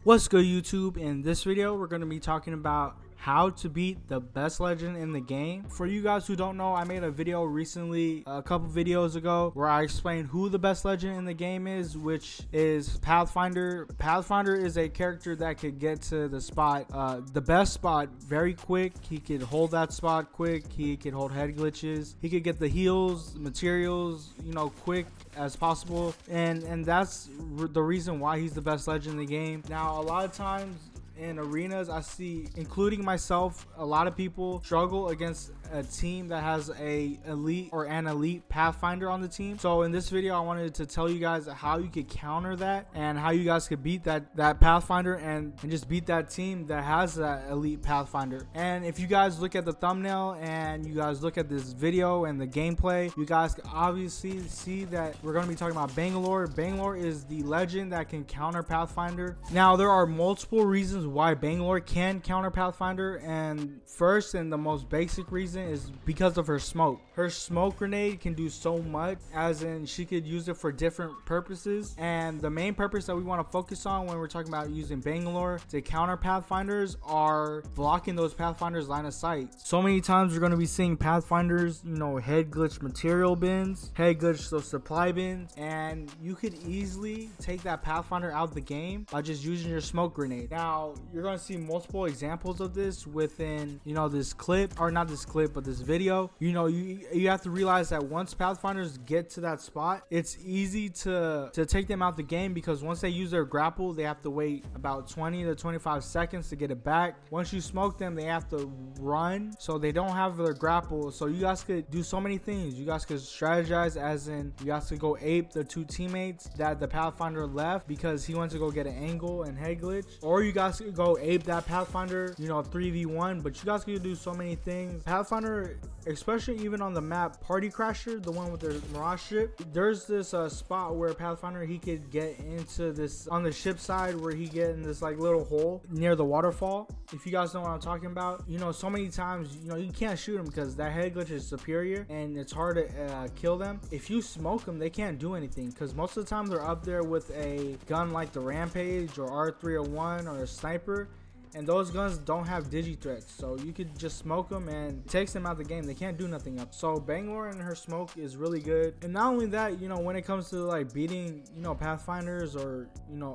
What's good, YouTube? In this video we're going to be talking about how to beat the best legend in the game. For you guys who don't know, I made a video recently, a couple videos ago, where I explained who the best legend in the game is, which is Pathfinder. Pathfinder is a character that could get to the spot, the best spot, very quick. He could hold that spot quick. He could hold head glitches. He could get the heals, materials, quick as possible, and that's the reason why he's the best legend in the game. Now, a lot of times in arenas, I see, including myself, a lot of people struggle against a team that has an elite Pathfinder on the team. So in this video, I wanted to tell you guys how you could counter that and how you guys could beat that Pathfinder and just beat that team that has that elite Pathfinder. And if you guys look at the thumbnail and you guys look at this video and the gameplay, you guys can obviously see that we're going to be talking about Bangalore. Bangalore is the legend that can counter Pathfinder. Now, there are multiple reasons why Bangalore can counter Pathfinder, and first and the most basic reason is because of her smoke. Her smoke grenade can do so much, as in she could use it for different purposes, and the main purpose that we want to focus on when we're talking about using Bangalore to counter Pathfinders are blocking those Pathfinders line of sight. So many times you're going to be seeing Pathfinders, head glitch material bins, head glitch those supply bins, and you could easily take that Pathfinder out of the game by just using your smoke grenade. Now, you're going to see multiple examples of this within this clip, or not this clip, but this video. You have to realize that once Pathfinders get to that spot, it's easy to take them out the game, because once they use their grapple, they have to wait about 20 to 25 seconds to get it back. Once you smoke them, they have to run, so they don't have their grapple. So you guys could do so many things. You guys could strategize, as in you guys could go ape the two teammates that the Pathfinder left because he went to go get an angle and head glitch, or you guys could go ape that Pathfinder 3v1. But you guys could do so many things. Pathfinder, especially even on the map Party Crasher, the one with the Mirage ship, there's this spot where Pathfinder, he could get into this on the ship side, where he get in this like little hole near the waterfall. If you guys know what I'm talking about, so many times you can't shoot him because that head glitch is superior and it's hard to kill them. If you smoke them, they can't do anything, because most of the time they're up there with a gun like the Rampage or R301 or a sniper, and those guns don't have digi threats, so you could just smoke them and it takes them out of the game. They can't do nothing up. So Bangalore and her smoke is really good. And not only that, when it comes to like beating Pathfinders or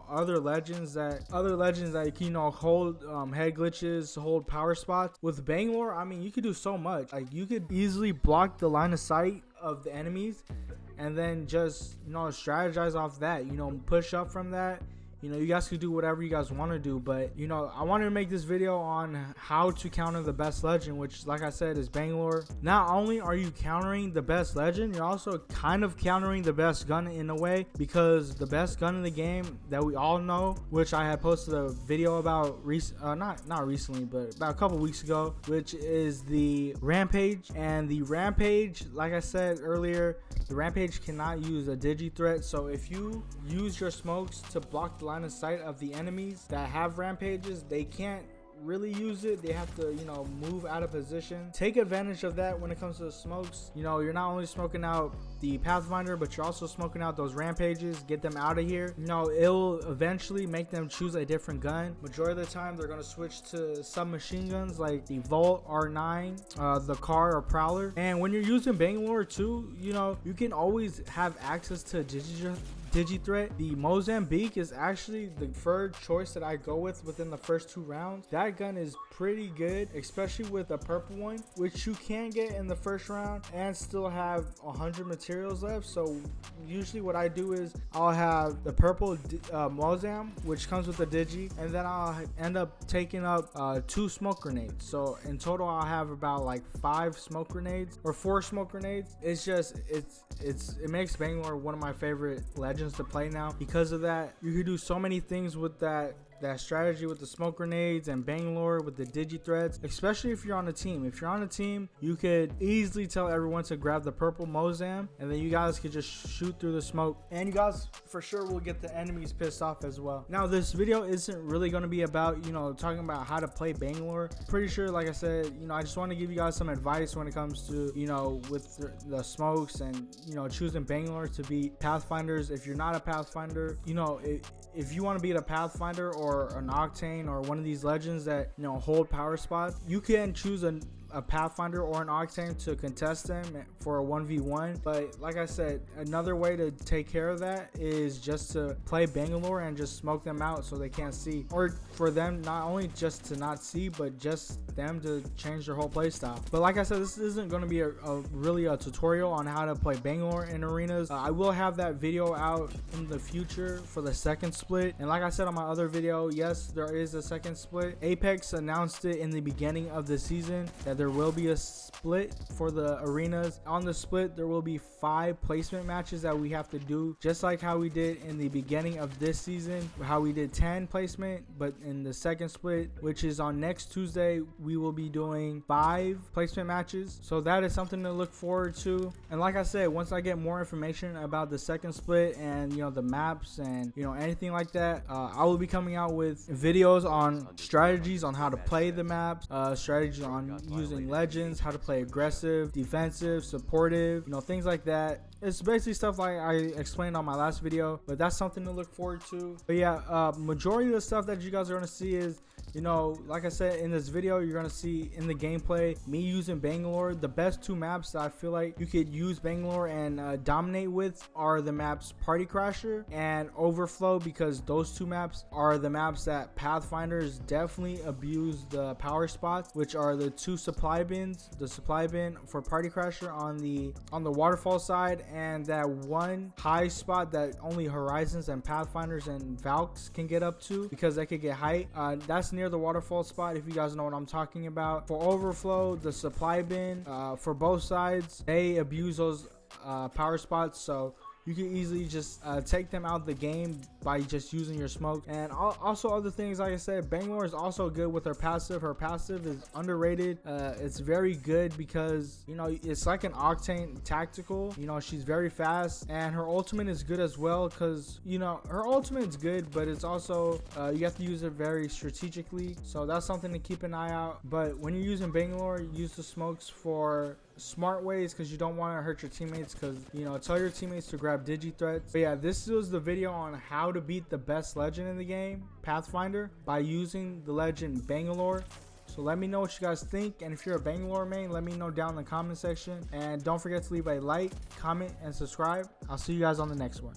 other legends that hold head glitches, hold power spots, with Bangalore, I mean, you could do so much. Like, you could easily block the line of sight of the enemies and then just strategize off that, push up from that. You guys could do whatever you guys want to do, but I wanted to make this video on how to counter the best legend, which, like I said, is Bangalore. Not only are you countering the best legend, you're also kind of countering the best gun in a way, because the best gun in the game that we all know, which I had posted a video about not recently, but about a couple weeks ago, which is the Rampage. And the Rampage, like I said earlier, the Rampage cannot use a digi threat. So if you use your smokes to block the line of sight of the enemies that have Rampages, they can't really use it. They have to move out of position. Take advantage of that when it comes to the smokes. You're not only smoking out the Pathfinder, but you're also smoking out those Rampages. Get them out of here. It'll eventually make them choose a different gun. Majority of the time they're going to switch to submachine guns like the Volt R9, the Car or Prowler. And when you're using Bangalore too, you can always have access to digi threat. The Mozambique is actually the preferred choice that I go with within the first 2 rounds. That gun is pretty good, especially with a purple one, which you can get in the first round and still have 100 materials left. So usually what I do is I'll have the purple Mozam, which comes with the digi, and then I'll end up taking up 2 smoke grenades. So in total I'll have about like 5 smoke grenades or 4 smoke grenades. It makes Bangalore one of my favorite legends to play now. Because of that, you can do so many things with that strategy, with the smoke grenades and Bangalore with the digi threats, especially if you're on a team. If you're on a team, you could easily tell everyone to grab the purple Mozam, and then you guys could just shoot through the smoke, and you guys for sure will get the enemies pissed off as well. Now, this video isn't really going to be about talking about how to play Bangalore. Pretty sure, like I said, I just want to give you guys some advice when it comes to with the smokes and choosing Bangalore to beat Pathfinders. If you're not a Pathfinder, if you want to beat a Pathfinder or or an Octane or one of these legends that, you know, hold power spots, you can choose a Pathfinder or an Octane to contest them for a 1v1. But like I said, another way to take care of that is just to play Bangalore and just smoke them out so they can't see, or for them not only just to not see, but just them to change their whole play style. But like I said, this isn't going to be really a tutorial on how to play Bangalore in arenas. I will have that video out in the future for the second split, and like I said on my other video, yes, there is a second split. Apex announced it in the beginning of the season that there will be a split for the arenas. On the split, there will be 5 placement matches that we have to do, just like how we did in the beginning of this season, how we did 10 placement. But in the second split, which is on next Tuesday, we will be doing 5 placement matches. So that is something to look forward to. And like I said, once I get more information about the second split and, you know, the maps and, you know, anything like that, I will be coming out with videos on strategies on how to play the maps, strategies on using legends, how to play aggressive, defensive, supportive, you know, things like that. It's basically stuff like I explained on my last video, but that's something to look forward to. But yeah, majority of the stuff that you guys are going to see is, you know, like I said in this video, you're gonna see in the gameplay me using Bangalore. The best 2 maps that I feel like you could use Bangalore and dominate with are the maps Party Crasher and Overflow, because those 2 maps are the maps that Pathfinders definitely abuse the power spots, which are the 2 supply bins. The supply bin for Party Crasher on the waterfall side, and that 1 high spot that only Horizons and Pathfinders and Valks can get up to because they could get height. That's near the waterfall spot, if you guys know what I'm talking about. For Overflow, the supply bin for both sides, they abuse those power spots, so you can easily just take them out the game by just using your smoke. And also other things, like I said, Bangalore is also good with her passive. Her passive is underrated. It's very good because, you know, it's like an Octane tactical. You know, she's very fast, and her ultimate is good as well, because, you know, her ultimate is good, but it's also you have to use it very strategically, so that's something to keep an eye out. But when you're using Bangalore, use the smokes for smart ways, because you don't want to hurt your teammates, because, you know, tell your teammates to grab digi threats. But yeah, this was the video on how to beat the best legend in the game, Pathfinder, by using the legend Bangalore. So let me know what you guys think, and if you're a Bangalore main, let me know down in the comment section, and don't forget to leave a like, comment, and subscribe. I'll see you guys on the next one.